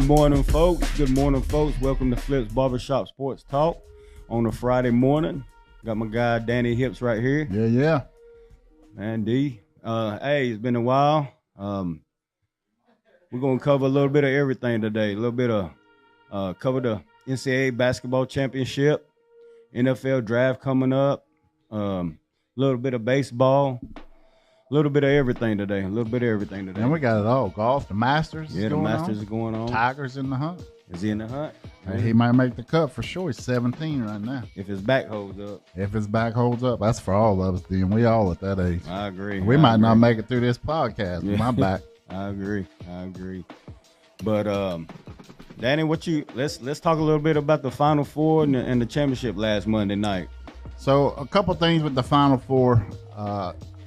Good morning, folks. Good morning, folks. Welcome to Flip's Barbershop Sports Talk on a Friday morning. Got my guy Danny Hips right here. Yeah. Man, D. Hey, it's been a while. We're gonna cover a little bit of everything today. A little bit of cover the NCAA basketball championship, NFL draft coming up. A little bit of baseball. A little bit of everything today. And we got it all. Golf, the Masters. Yeah, the Masters is going on. Tiger's in the hunt. Is he in the hunt? He might make the cut for sure. He's 17 right now. If his back holds up. If his back holds up, that's for all of us, then. We all at that age. I agree. We might not make it through this podcast with my back. I agree. But Danny, let's talk a little bit about the Final Four and the championship last Monday night. So a couple things with the Final Four.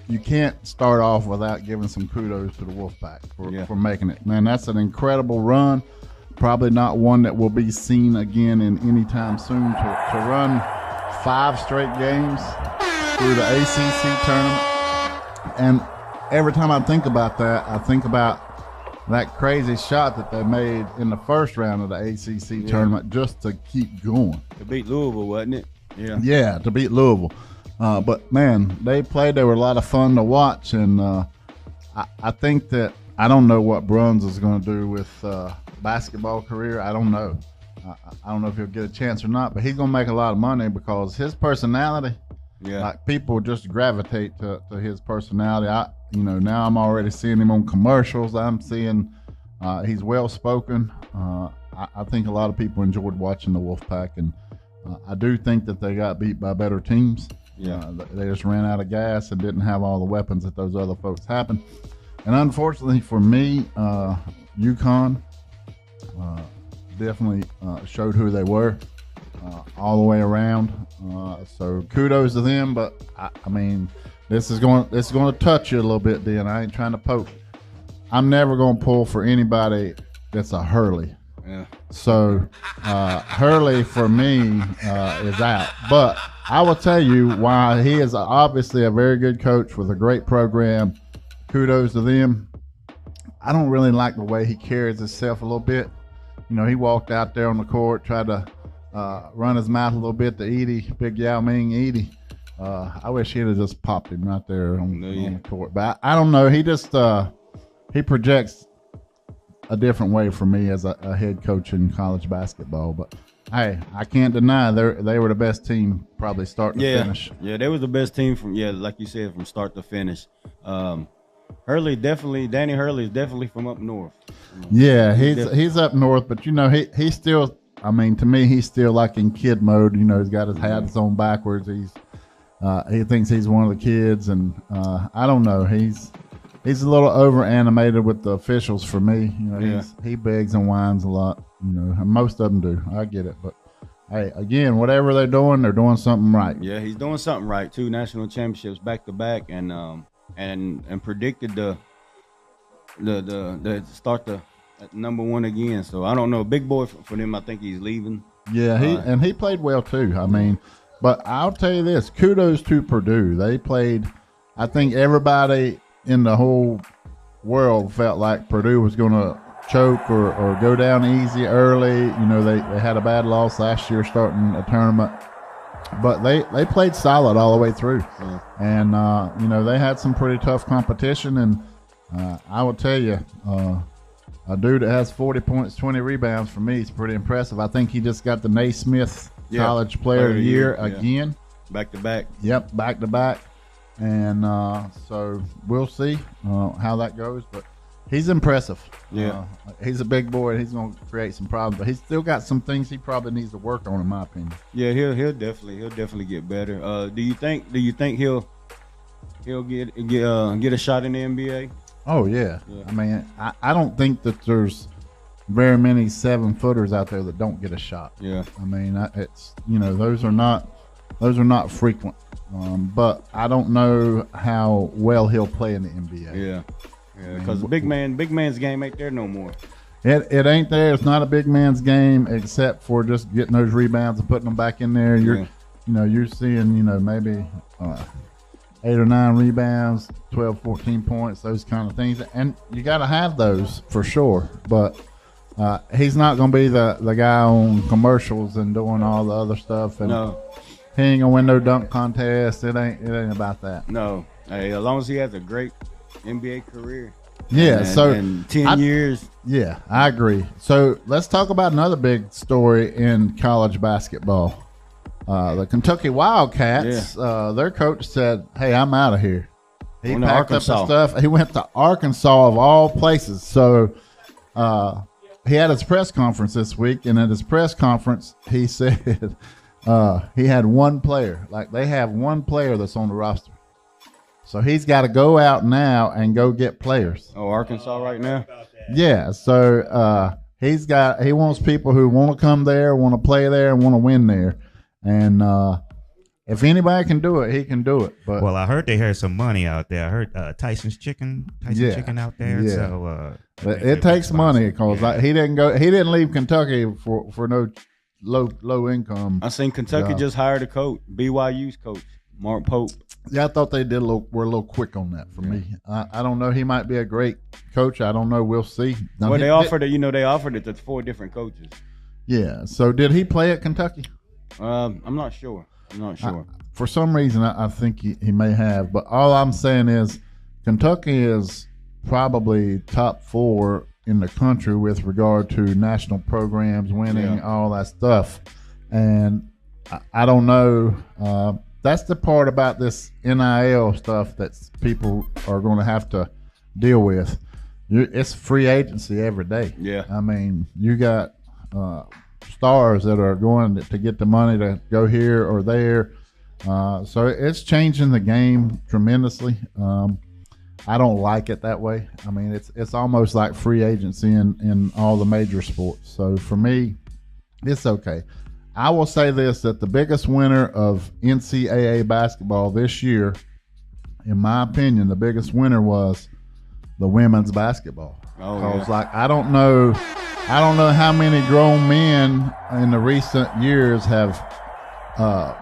You can't start off without giving some kudos to the Wolfpack for making it. Man, that's an incredible run. Probably not one that will be seen again in any time soon. To run 5 straight games through the ACC tournament. And every time I think about that, I think about that crazy shot that they made in the first round of the ACC tournament just to keep going. To beat Louisville, wasn't it? Yeah, to beat Louisville. But, man, they were a lot of fun to watch. And I think that I don't know what Bruns is going to do with basketball career. I don't know. I don't know if he'll get a chance or not, but he's going to make a lot of money because his personality, people just gravitate to his personality. Now I'm already seeing him on commercials. I'm seeing he's well-spoken. I think a lot of people enjoyed watching the Wolfpack, and I do think that they got beat by better teams. They just ran out of gas and didn't have all the weapons that those other folks happened. And unfortunately for me, UConn definitely showed who they were all the way around. So kudos to them. But I mean, this is going to touch you a little bit, Dan. I ain't trying to poke. I'm never going to pull for anybody that's a Hurley. Yeah. So Hurley for me is out. But I will tell you why he is obviously a very good coach with a great program. Kudos to them. I don't really like the way he carries himself a little bit. He walked out there on the court, tried to run his mouth a little bit to Edie, Big Yao Ming Edie. I wish he'd have just popped him right there on the court. But I don't know. He just he projects a different way for me as a head coach in college basketball. But hey, I can't deny they were the best team probably start to finish. Yeah, they were the best team from like you said, from start to finish. Danny Hurley is definitely from up north. Yeah, he's up north, but he's still, I mean, to me he's still like in kid mode. He's got his hats on backwards. He thinks he's one of the kids, and I don't know. He's a little over animated with the officials for me. He begs and whines a lot. Most of them do. I get it, but hey, again, whatever they're doing something right. Yeah, he's doing something right. 2 national championships back to back, and predicted the start at number 1 again. So I don't know. Big boy for them. I think he's leaving. Yeah, he played well too. I mean, but I'll tell you this: kudos to Purdue. They played. I think everybody in the whole world felt like Purdue was going to choke or go down easy early. They had a bad loss last year starting a tournament, but they played solid all the way through. And they had some pretty tough competition. And I will tell you, a dude that has 40 points, 20 rebounds for me is pretty impressive. I think he just got the Naismith College Player of the Year again. Back to back. Yep, back to back. And so we'll see how that goes, but he's impressive. He's a big boy, and he's going to create some problems, but he's still got some things he probably needs to work on, in my opinion. Yeah, he'll definitely get better. Do you think he'll get a shot in the NBA? Oh yeah. I mean, I don't think that there's very many 7-footers out there that don't get a shot. Yeah. I mean, it's those are not frequent. But I don't know how well he'll play in the NBA. Yeah, because the big man's game ain't there no more. It ain't there. It's not a big man's game except for just getting those rebounds and putting them back in there. You're seeing maybe 8 or 9 rebounds, 12, 14 points, those kind of things, and you got to have those for sure. But He's not going to be the guy on commercials and doing all the other stuff. And No. he ain't going to win no dunk contest. It ain't about that. No. Hey, as long as he has a great NBA career. Yeah, and 10 years. Yeah, I agree. So let's talk about another big story in college basketball. The Kentucky Wildcats, their coach said, "Hey, I'm out of here." He packed up his stuff. He went to Arkansas of all places. So he had his press conference this week, and at his press conference, he said he had one player. Like, they have one player that's on the roster. So he's got to go out now and go get players. Oh, Arkansas right now? Yeah. So he wants people who want to come there, want to play there, and want to win there. And if anybody can do it, he can do it. But well, I heard they had some money out there. I heard Tyson's Chicken out there. Yeah. So it takes money because he didn't leave Kentucky for no low income. I seen Kentucky just hired a coach, BYU's coach, Mark Pope. Yeah, I thought they were a little quick on that for me. I don't know. He might be a great coach. I don't know. We'll see. Now, well, they offered it to 4 different coaches. Yeah. So did he play at Kentucky? I'm not sure. For some reason, I think he may have. But all I'm saying is Kentucky is probably top 4 in the country with regard to national programs, winning, all that stuff. And I don't know. That's the part about this NIL stuff that people are going to have to deal with. It's free agency every day. Yeah. I mean, you got stars that are going to get the money to go here or there. So it's changing the game tremendously. I don't like it that way. I mean, it's almost like free agency in all the major sports. So for me, it's okay. I will say this, that the biggest winner of NCAA basketball this year, in my opinion, the biggest winner was the women's basketball. Because I don't know how many grown men in the recent years have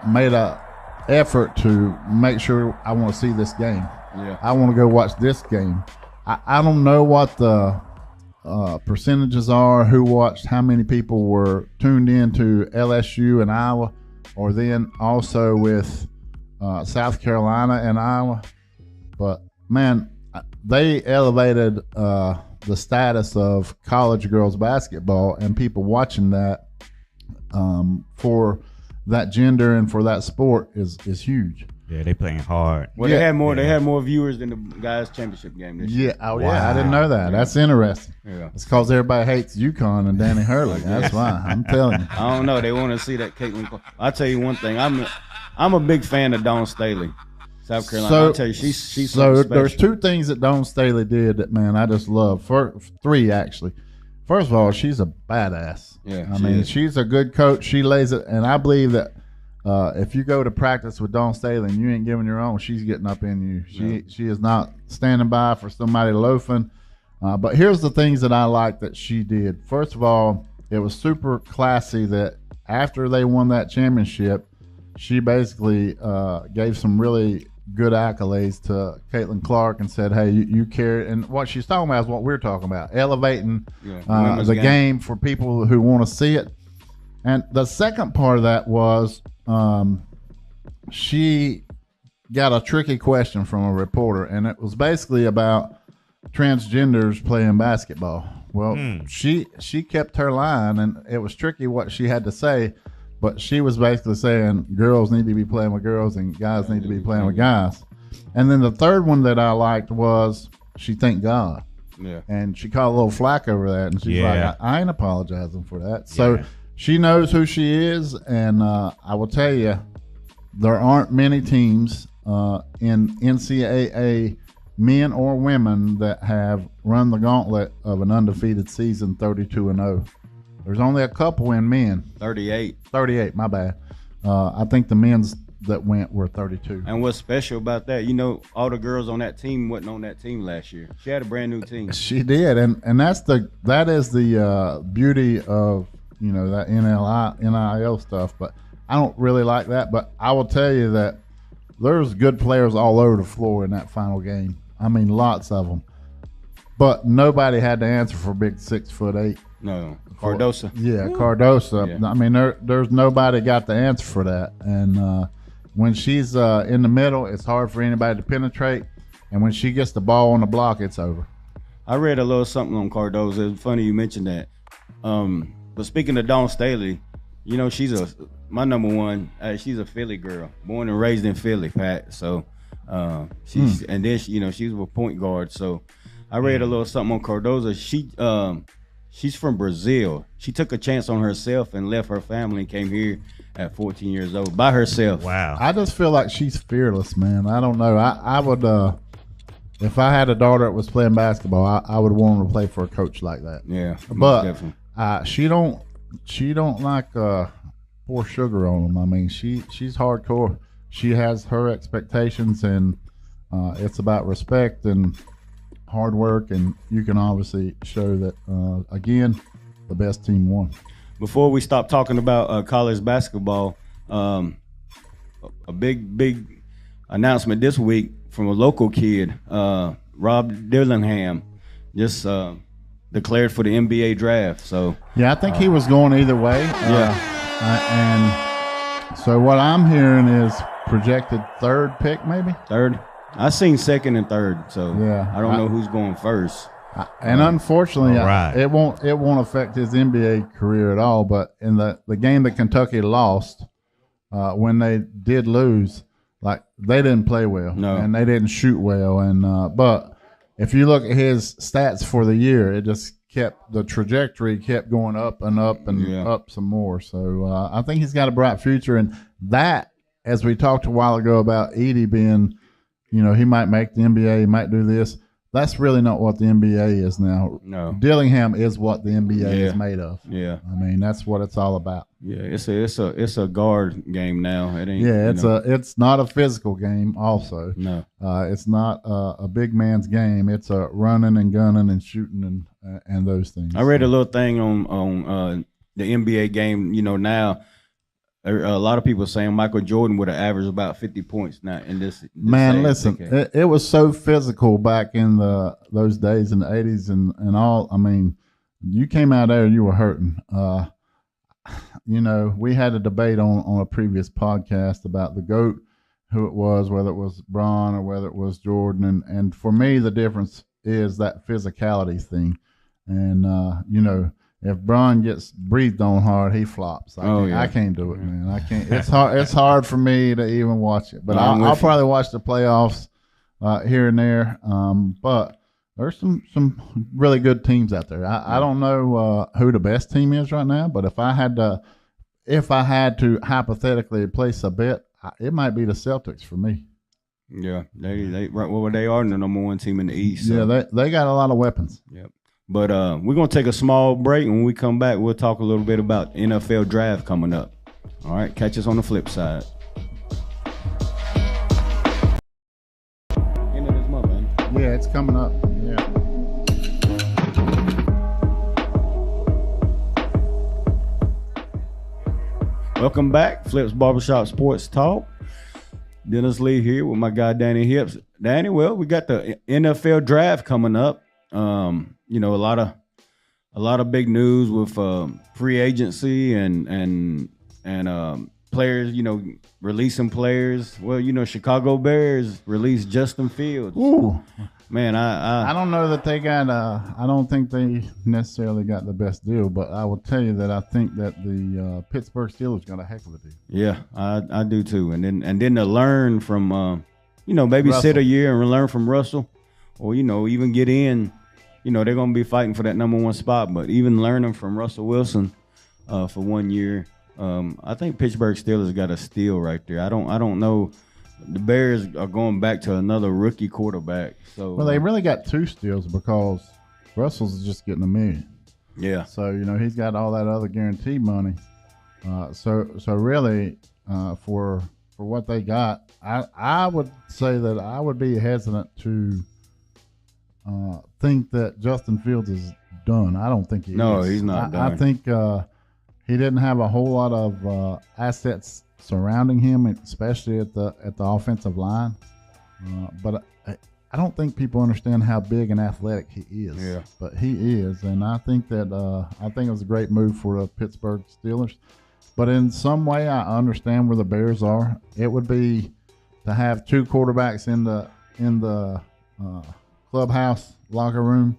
made a effort to make sure I want to see this game. Yeah. I want to go watch this game. I don't know what the percentages are, who watched, how many people were tuned in to LSU and Iowa, or then also with South Carolina and Iowa. But, man, they elevated the status of college girls basketball, and people watching that for that gender and for that sport is huge. Yeah, they playing hard. Well, they had more. They had more viewers than the guys' championship game this year. Yeah, yeah, I didn't know that. That's interesting. Yeah, it's because everybody hates UConn and Danny Hurley. That's why. I'm telling you. I don't know. They want to see that Caitlin Clark. I'll tell you one thing. I'm a big fan of Dawn Staley, South Carolina. So, I'll tell you, she's so special. There's 2 things that Dawn Staley did that, man, I just love. 3 actually. First of all, she's a badass. Yeah, I mean, she's a good coach. She lays it, and I believe that. If you go to practice with Dawn Staley and you ain't giving your own, she's getting up in you. She is not standing by for somebody loafing. But here's the things that I like that she did. First of all, it was super classy that after they won that championship, she basically gave some really good accolades to Caitlin Clark and said, hey, you carry. And what she's talking about is what we're talking about, elevating the game for people who want to see it. And the second part of that was she got a tricky question from a reporter, and it was basically about transgenders playing basketball. Well, she kept her line, and it was tricky what she had to say, but she was basically saying girls need to be playing with girls and guys need to be playing with guys. And then the third one that I liked was she thanked God. Yeah. And she caught a little flack over that, and she's like, I ain't apologizing for that. So she knows who she is, and I will tell you, there aren't many teams in NCAA, men or women, that have run the gauntlet of an undefeated season, 32-0. There's only a couple in men. 38. 38, my bad. I think the men's that went were 32. And what's special about that, all the girls on that team wasn't on that team last year. She had a brand new team. She did, and that is the beauty of that NIL stuff. But I don't really like that. But I will tell you that there's good players all over the floor in that final game. I mean, lots of them. But nobody had to answer for big 6'8" No, Cardosa. Cardosa. Yeah. I mean, there's nobody got the answer for that. And when she's in the middle, it's hard for anybody to penetrate. And when she gets the ball on the block, it's over. I read a little something on Cardosa. It's funny you mentioned that. But speaking of Dawn Staley, you know, my number one. She's a Philly girl, born and raised in Philly, Pat. So she's and then she was a point guard. So I read a little something on Cardosa. She's from Brazil. She took a chance on herself and left her family and came here at 14 years old by herself. Wow. I just feel like she's fearless, man. I don't know. I would, if I had a daughter that was playing basketball, I would want her to play for a coach like that. Yeah, but she don't like pour sugar on them. I mean, she's hardcore. She has her expectations, and it's about respect and hard work, and you can obviously show that again the best team won. Before we stop talking about college basketball, a big announcement this week from a local kid, Rob Dillingham, just declared for the NBA draft. So yeah, I think he was going either way. And so what I'm hearing is projected third pick, maybe third. I seen second and third, so yeah, I don't know who's going first. And unfortunately, it won't affect his NBA career at all. But in the game that Kentucky lost, when they did lose, like they didn't play well, and they didn't shoot well. And but if you look at his stats for the year, it just kept the trajectory kept going up and up and up some more. So I think he's got a bright future. And that, as we talked a while ago about Edey being, he might make the NBA, he might do this. That's really not what the NBA is now. No, Dillingham is what the NBA is made of. Yeah, I mean that's what it's all about. Yeah, it's a guard game now. It ain't. Yeah, it's not a physical game. Also, no, it's not a big man's game. It's a running and gunning and shooting and those things. I read a little thing on the NBA game. Now. A lot of people saying Michael Jordan would have averaged about 50 points now in this man, listen, it was so physical back in those days in the 80s and all. I mean, you came out there, you were hurting. We had a debate on a previous podcast about the GOAT, who it was, whether it was Bron or whether it was Jordan. And for me, the difference is that physicality thing. And, if Bron gets breathed on hard, he flops. I can't do it, man. I can't. It's hard. It's hard for me to even watch it. But I'll probably watch the playoffs here and there. But there's some really good teams out there. I don't know who the best team is right now. But if I had to hypothetically place a bet, it might be the Celtics for me. Yeah, they are the number one team in the East. So. Yeah, they got a lot of weapons. Yep. But we're going to take a small break. When we come back, we'll talk a little bit about NFL draft coming up. All right, catch us on the flip side. End of this month, man. Yeah, it's coming up. Yeah. Welcome back. Flips Barbershop Sports Talk. Dennis Lee here with my guy Danny Hips. Danny, well, we got the NFL draft coming up. A lot of big news with free agency and players, releasing players. Well, Chicago Bears released Justin Fields. Ooh, man, I don't know that they got. I don't think they necessarily got the best deal, but I will tell you that I think that the Pittsburgh Steelers got a heck of a deal. Yeah, I do too. And then to learn from, maybe Russell. sit a year and learn from Russell, or even get in. They're going to be fighting for that number one spot, but even learning from Russell Wilson for 1 year, I think Pittsburgh Steelers got a steal right there. I don't know. The Bears are going back to another rookie quarterback. So well, they really got two steals because Russell's just getting $1 million. Yeah. So he's got all that other guaranteed money. So really for what they got, I would say that I would be hesitant to think that Justin Fields is done. I don't think he is. No, he's not done. I think he didn't have a whole lot of assets surrounding him, especially at the offensive line. But I don't think people understand how big and athletic he is. Yeah. But he is, and I think that it was a great move for the Pittsburgh Steelers. But in some way, I understand where the Bears are. It would be to have two quarterbacks in the clubhouse locker room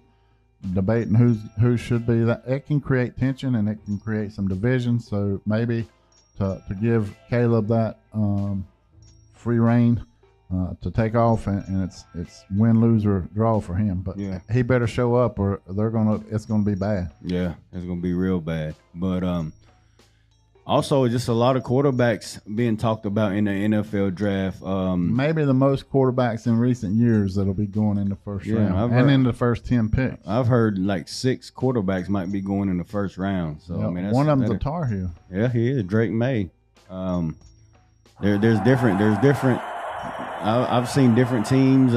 debating who should be that. It can create tension and it can create some division. So maybe to give Caleb that free reign to take off, and it's win, lose, or draw for him. But he better show up, or it's gonna be bad. Yeah, it's gonna be real bad. But also just a lot of quarterbacks being talked about in the NFL draft. Maybe the most quarterbacks in recent years that'll be going in the first round and in the first 10 picks. I've heard like 6 quarterbacks might be going in the first round. So I mean, one of them's a Tar Heel. Yeah, he is Drake May. There's different. I've seen different teams.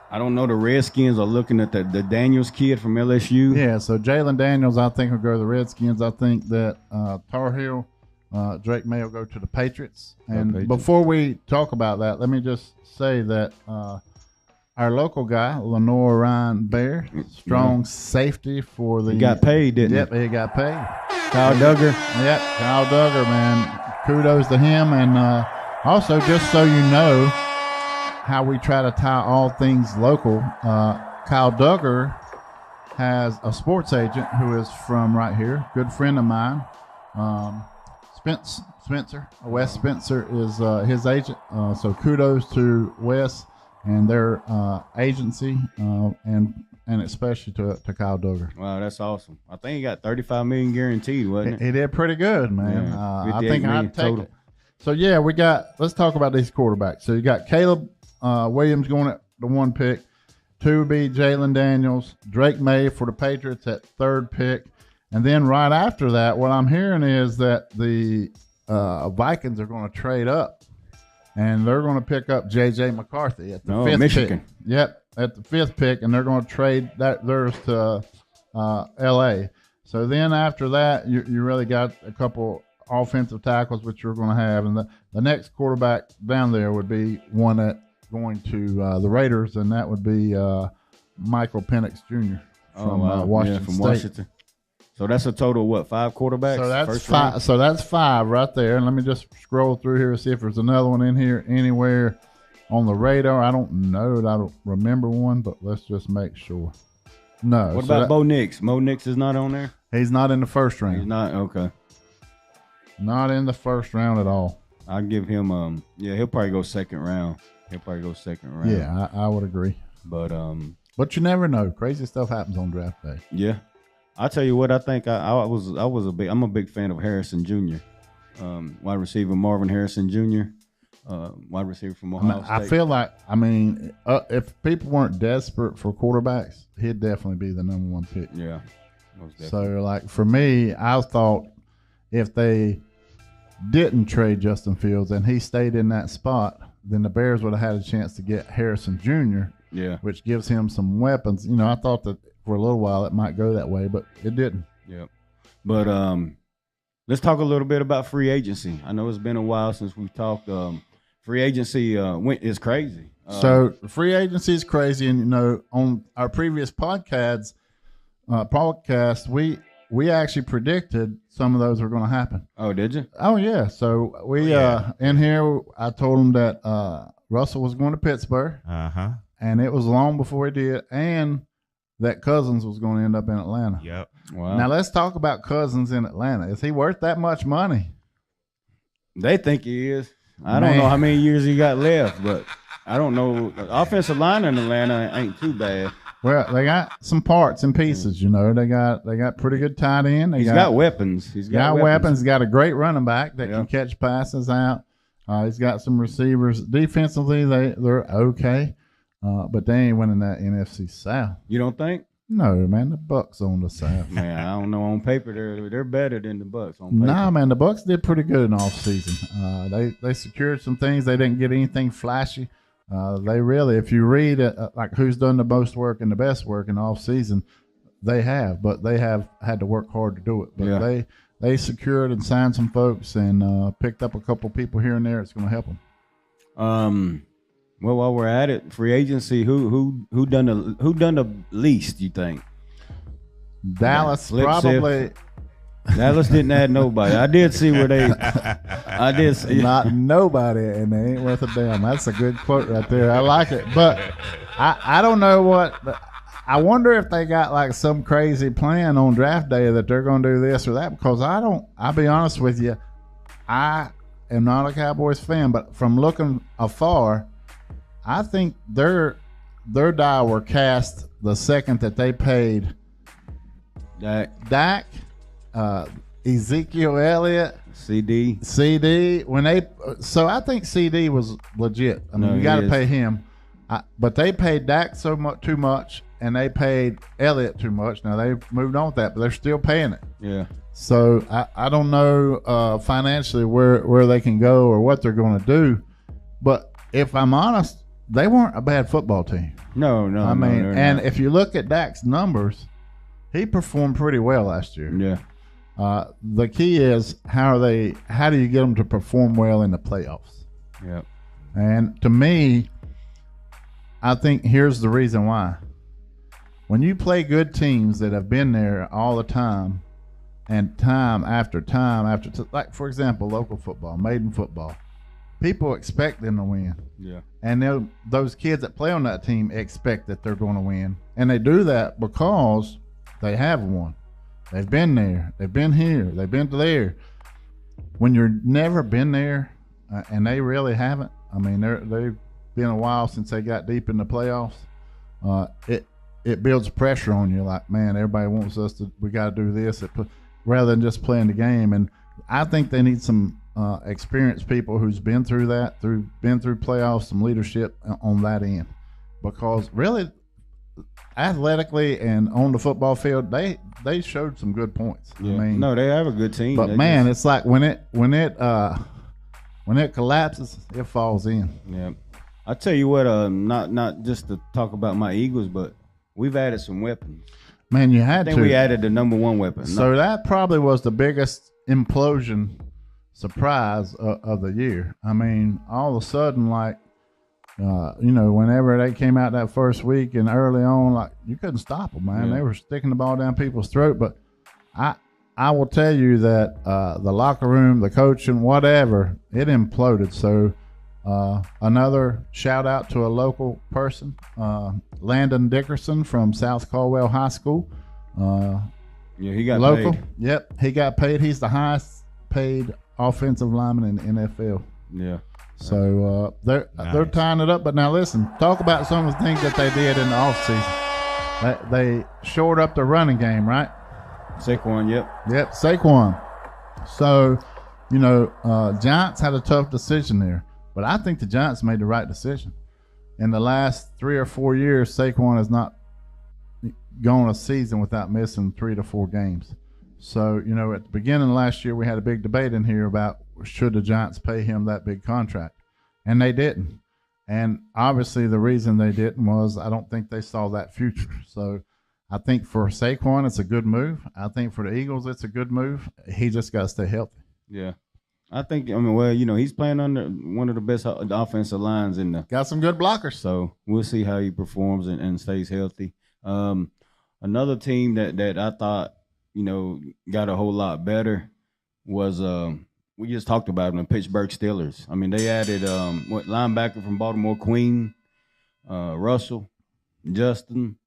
I don't know. The Redskins are looking at the Daniels kid from LSU. Yeah, so Jalen Daniels, I think, will go to the Redskins. I think that Tar Heel, Drake May will go to the Patriots. And before we talk about that, let me just say that our local guy, Lenore Ryan Bear, strong safety for the... He got paid, didn't he? Yep, he got paid. Kyle Duggar. Yep, Kyle Duggar, man. Kudos to him. And also, just so you know how we try to tie all things local, Kyle Duggar has a sports agent who is from right here, good friend of mine. Spencer, Wes Spencer is his agent. So kudos to Wes and their agency, and especially to Kyle Duggar. Wow, that's awesome. I think he got $35 million guaranteed, wasn't it? He did pretty good, man. Yeah, I think I'd take it. So yeah, let's talk about these quarterbacks. So you got Caleb Williams going at the 1 pick. 2 would be Jalen Daniels, Drake May for the Patriots at 3rd pick. And then right after that, what I'm hearing is that the Vikings are going to trade up, and they're going to pick up J.J. McCarthy at the 5th Michigan. pick. Yep, at the 5th pick, and they're going to trade theirs to L.A. So then after that, you really got a couple offensive tackles, which you're going to have. And the next quarterback down there would be one that going to the Raiders, and that would be Michael Penix Jr. from Washington State. Washington. So that's a total of what, 5 quarterbacks? So that's 5. So that's 5 right there. And let me just scroll through here and see if there's another one in here anywhere on the radar. I don't know. I don't remember one, but let's just make sure. No. What about Bo Nix? Bo Nix is not on there? He's not in the first round. He's not? Okay. Not in the first round at all. I'll give him, he'll probably go 2nd round. Yeah, I would agree. But you never know. Crazy stuff happens on draft day. Yeah. I'll tell you what, I think I'm a big fan of Harrison Jr. Wide receiver Marvin Harrison Jr., wide receiver from Ohio State. I feel like, if people weren't desperate for quarterbacks, he'd definitely be the number 1 pick. Yeah. Most definitely. So, like, for me, I thought if they didn't trade Justin Fields and he stayed in that spot, then the Bears would have had a chance to get Harrison Jr., which gives him some weapons. I thought that for a little while it might go that way, but it didn't. Yep. But let's talk a little bit about free agency. I know it's been a while since we've talked. Free agency is crazy. So free agency is crazy, and on our previous podcast, we actually predicted some of those were going to happen. Oh, did you? Oh, yeah. So we in here, I told him that Russell was going to Pittsburgh. Uh-huh. And it was long before he did, and that Cousins was going to end up in Atlanta. Yep. Wow. Now let's talk about Cousins in Atlanta. Is he worth that much money? They think he is. I don't know how many years he got left, but I don't know. The offensive line in Atlanta ain't too bad. Well, they got some parts and pieces, They got pretty good tight end. He's got weapons. He's got weapons. He's got a great running back that can catch passes out. He's got some receivers. Defensively, they're okay, but they ain't winning that NFC South. You don't think? No, man. The Bucks on the South. Man, I don't know. On paper, they're better than the Bucks. On paper. Nah, man. The Bucks did pretty good in off season. They secured some things. They didn't get anything flashy. They really, if you read like who's done the most work and the best work in off season, they have, but they have had to work hard to do it. But they secured and signed some folks and picked up a couple people here and there. It's going to help them. Well, while we're at it, free agency, who done the least? You think? Dallas probably. Dallas didn't add nobody. I did see where they. I did see. Not nobody, and they ain't worth a damn. That's a good quote right there. I like it, but I don't know what. I wonder if they got like some crazy plan on draft day that they're going to do this or that, because I'll be honest with you, I am not a Cowboys fan, but from looking afar, I think their die were cast the second that they paid Dak, Ezekiel Elliott, CD. So I think CD was legit. I mean, you got to pay him, but they paid Dak too much. And they paid Elliott too much. Now they moved on with that, but they're still paying it. Yeah. So I don't know financially where they can go or what they're going to do. But if I'm honest, they weren't a bad football team. No. I mean, and if you look at Dak's numbers, he performed pretty well last year. Yeah. The key is how do you get them to perform well in the playoffs? Yeah. And to me, I think here's the reason why. When you play good teams that have been there all the time and time after like, for example, local football, maiden football, people expect them to win. Yeah. And those kids that play on that team expect that they're going to win. And they do that because they have won. They've been there. They've been here. They've been there. When you're never been there, and they really haven't, I mean, they've been a while since they got deep in the playoffs, it builds pressure on you. Like, man, everybody wants us to. We got to do this, rather than just playing the game. And I think they need some experienced people who's been through that, been through playoffs, some leadership on that end. Because really, athletically and on the football field, they showed some good points. Yeah. I mean, no, they have a good team. But man, it's like when it collapses, it falls in. Yeah, I tell you what. Not just to talk about my Eagles, but we've added some weapons. Man, you had I think we added the number one weapon. So that probably was the biggest implosion surprise of the year. I mean, all of a sudden, like, whenever they came out that first week and early on, like, you couldn't stop them, man. Yeah. They were sticking the ball down people's throat. But I will tell you that the locker room, the coaching, whatever, it imploded. So another shout out to a local person, Landon Dickerson from South Caldwell High School. Yeah, he got local. paid. Yep, he got paid. He's the highest paid offensive lineman in the NFL. Yeah. So they're tying it up. But now listen, talk about some of the things that they did in the offseason. They shored up the running game, right? Saquon, Yep, Saquon. So, Giants had a tough decision there. But I think the Giants made the right decision. In the last 3 or 4 years, Saquon has not gone a season without missing 3 to 4 games. So, at the beginning of last year, we had a big debate in here about should the Giants pay him that big contract. And they didn't. And obviously the reason they didn't was I don't think they saw that future. So I think for Saquon, it's a good move. I think for the Eagles, it's a good move. He just got to stay healthy. Yeah. I think, he's playing under one of the best offensive lines in the. Got some good blockers. So we'll see how he performs and stays healthy. Another team that I thought, got a whole lot better was we just talked about them, the Pittsburgh Steelers. I mean, they added linebacker from Baltimore, Queen, Russell, Justin.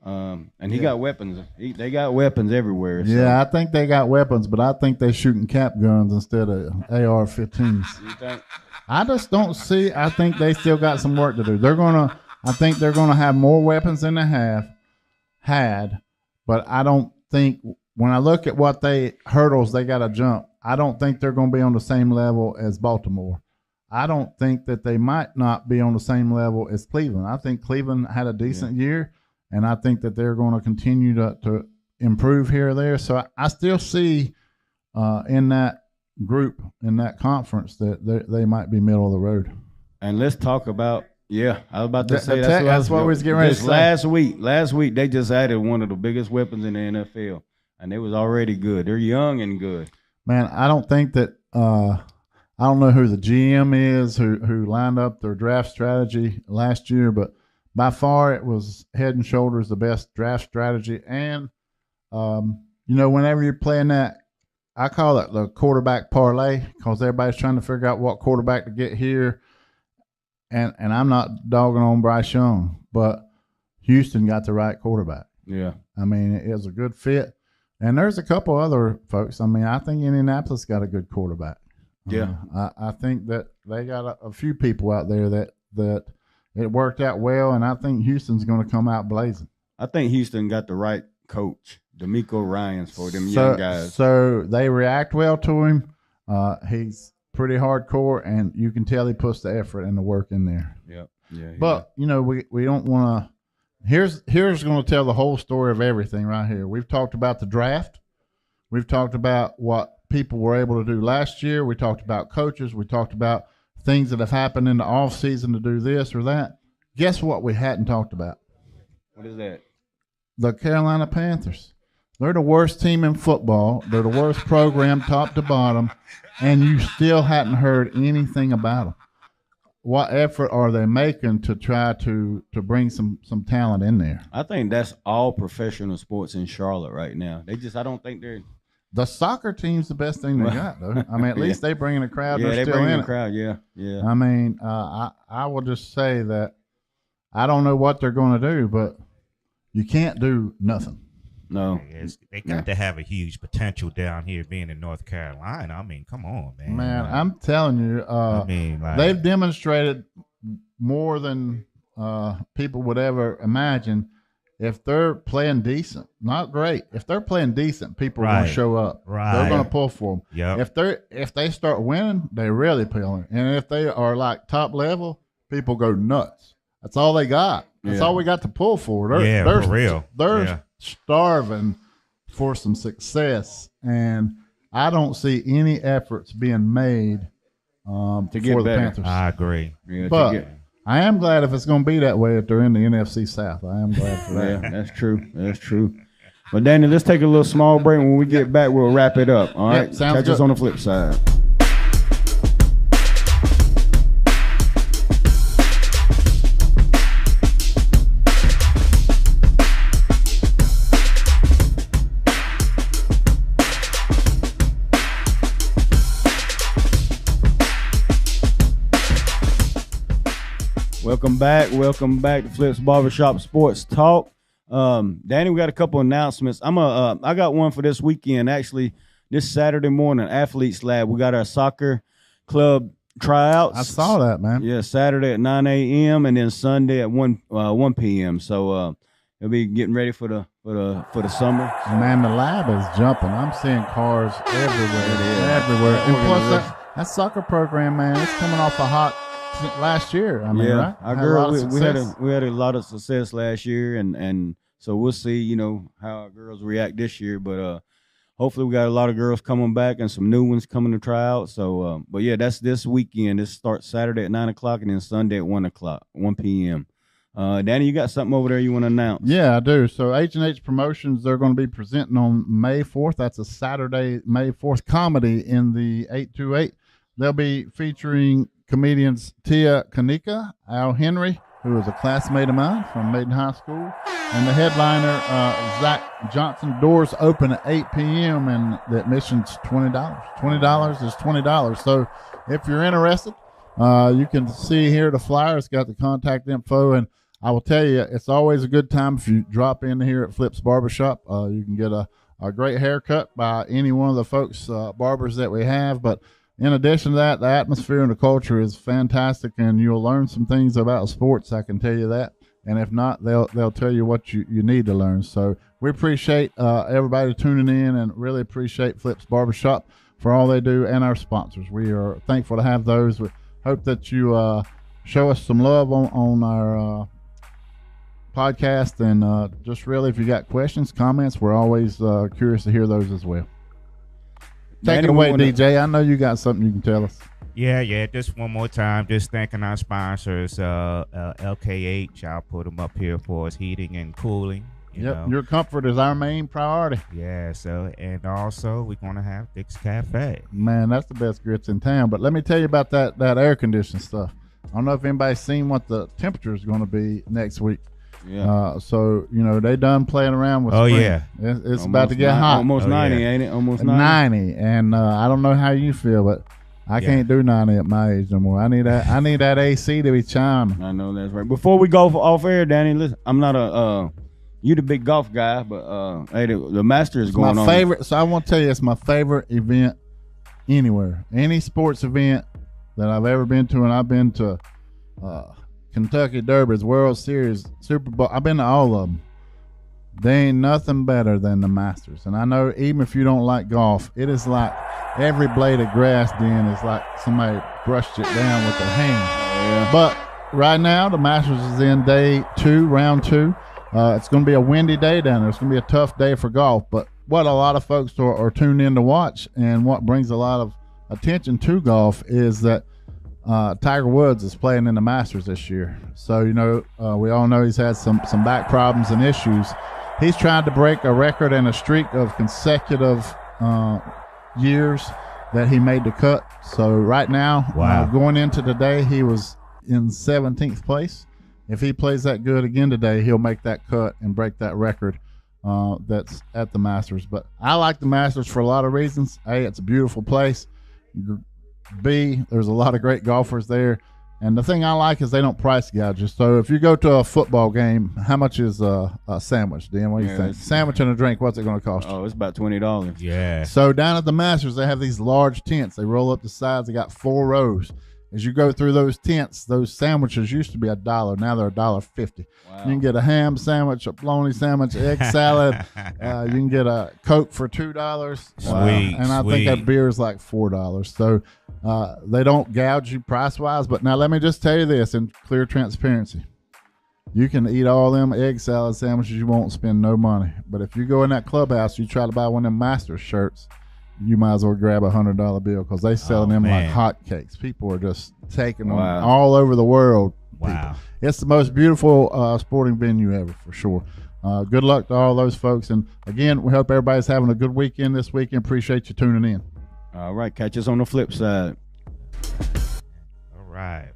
And he got weapons. They got weapons everywhere. So. Yeah, I think they got weapons, but I think they're shooting cap guns instead of AR-15s. You think? I just don't see. I think they still got some work to do. I think they're gonna have more weapons than they have had, but I don't think when I look at what hurdles they got to jump, I don't think they're going to be on the same level as Baltimore. I don't think that they might not be on the same level as Cleveland. I think Cleveland had a decent year. And I think that they're going to continue to improve here or there. So I still see in that group, in that conference, that they might be middle of the road. And let's talk about, I was about to say that's what we was getting ready to say. Last week, they just added one of the biggest weapons in the NFL, and they was already good. They're young and good. Man, I don't think that I don't know who the GM is who lined up their draft strategy last year, but by far it was head and shoulders the best draft strategy. And whenever you're playing that, I call it the quarterback parlay because everybody's trying to figure out what quarterback to get here. And I'm not dogging on Bryce Young, but Houston got the right quarterback. Yeah. I mean, it was a good fit. And there's a couple other folks. I mean, I think Indianapolis got a good quarterback. Yeah. I think that they got a few people out there that it worked out well, and I think Houston's going to come out blazing. I think Houston got the right coach, D'Amico Ryans, for them young guys. So they react well to him. He's pretty hardcore, and you can tell he puts the effort and the work in there. Yep. Yeah. But, we don't want to – here's going to tell the whole story of everything right here. We've talked about the draft. We've talked about what people were able to do last year. We talked about coaches. We talked about things that have happened in the offseason to do this or that. Guess what we hadn't talked about? What is that? The Carolina Panthers. They're the worst team in football. They're the worst program top to bottom, and you still hadn't heard anything about them. What effort are they making to try to bring some talent in there? I think that's all professional sports in Charlotte right now. I don't think they're – the soccer team's the best thing they got, though. I mean, at least they bring in a crowd. Yeah, they're they still bring in in a crowd. Yeah, yeah. I mean, I will just say that I don't know what they're going to do, but you can't do nothing. No. They got to have a huge potential down here being in North Carolina. I mean, come on, man. Man, I'm telling you, they've demonstrated more than people would ever imagine. If they're playing decent, not great. If they're playing decent, people are going to show up. Right. They're going to pull for them. Yep. If they start winning, they really pull. And if they are like top level, people go nuts. That's all they got. That's all we got to pull for. For real. They're starving for some success, and I don't see any efforts being made to get for the better. Panthers. I agree. Yeah, but I am glad if it's going to be that way if they're in the NFC South. I am glad for that. Yeah, that's true. That's true. But, Danny, let's take a little small break. When we get back, we'll wrap it up. All right? Sounds Catch good. us on the flip side. Welcome back to Flip's Barbershop Sports Talk. Danny, we got a couple announcements. I got one for this weekend. Actually, this Saturday morning, Athletes Lab, we got our soccer club tryouts. I saw that, man. Yeah, Saturday at 9 a.m. and then Sunday at 1 p.m. So they'll be getting ready for the summer. Man, the lab is jumping. I'm seeing cars everywhere. And plus that soccer program, man, it's coming off a hot last year. I mean, right? Our girls, we had a lot of success last year, and so we'll see, how our girls react this year. But hopefully, we got a lot of girls coming back and some new ones coming to try out. So, but yeah, that's this weekend. This starts Saturday at 9 o'clock and then Sunday at 1 p.m. Danny, you got something over there you want to announce? Yeah, I do. So H&H Promotions, they're going to be presenting on May 4th. That's a Saturday, May 4th comedy in the 828. They'll be featuring comedians Tia Kanika, Al Henry, who is a classmate of mine from Maiden High School, and the headliner, Zach Johnson. Doors open at 8 p.m. and the admission's $20. $20 is $20. So if you're interested, you can see here the flyer. It's got the contact info, and I will tell you, it's always a good time if you drop in here at Flip's Barbershop. You can get a great haircut by any one of the folks, barbers that we have, but in addition to that, the atmosphere and the culture is fantastic, and you'll learn some things about sports, I can tell you that. And if not, they'll tell you what you need to learn. So we appreciate everybody tuning in and really appreciate Flip's Barbershop for all they do and our sponsors. We are thankful to have those. We hope that you show us some love on our podcast. And just really, if you got questions, comments, we're always curious to hear those as well. Take it away, DJ. I know you got something you can tell us. Yeah. Just one more time. Just thanking our sponsors, LKH. I'll put them up here for us, heating and cooling. You know? Your comfort is our main priority. Yeah. So, and also we're gonna have Dick's Cafe. Man, that's the best grits in town. But let me tell you about that air conditioning stuff. I don't know if anybody's seen what the temperature is going to be next week. Yeah. So, they done playing around with Oh, spring. yeah. It's about to get hot. Almost 90, ain't it? Almost 90. And I don't know how you feel, but I can't do 90 at my age no more. I need that AC to be chiming. I know that's right. Before we go off air, Danny, listen, I'm not you the big golf guy, but hey, the Masters is going my on. favorite. So I want to tell you, it's my favorite event anywhere. Any sports event that I've ever been to, and I've been to Kentucky Derbies, World Series, Super Bowl. I've been to all of them. There ain't nothing better than the Masters. And I know even if you don't like golf, it is like every blade of grass then is like somebody brushed it down with their hand. Yeah. But right now, the Masters is in day 2, round 2. It's going to be a windy day down there. It's going to be a tough day for golf. But what a lot of folks are tuned in to watch, and what brings a lot of attention to golf, is that Tiger Woods is playing in the Masters this year. So, we all know he's had some back problems and issues. He's trying to break a record and a streak of consecutive years that he made the cut. So right now, going into today, he was in 17th place. If he plays that good again today, he'll make that cut and break that record that's at the Masters. But I like the Masters for a lot of reasons. A, it's a beautiful place. B, there's a lot of great golfers there. And the thing I like is they don't price gouge you. So if you go to a football game, how much is a sandwich, Dan? What do you think? Sandwich and a drink, what's it going to cost you? Oh, it's about $20. Yeah. So down at the Masters, they have these large tents. They roll up the sides. They got 4 rows. As you go through those tents, those sandwiches used to be $1. Now they're $1.50. Wow. You can get a ham sandwich, a bologna sandwich, egg salad. You can get a Coke for $2. Sweet, and I think that beer is like $4. So they don't gouge you price-wise. But now let me just tell you this in clear transparency. You can eat all them egg salad sandwiches. You won't spend no money. But if you go in that clubhouse, you try to buy one of them Masters shirts, you might as well grab a $100 bill, because they selling them like hotcakes. People are just taking them all over the world. Wow. People. It's the most beautiful sporting venue ever, for sure. Good luck to all those folks. And again, we hope everybody's having a good weekend this weekend. Appreciate you tuning in. All right. Catch us on the flip side. All right.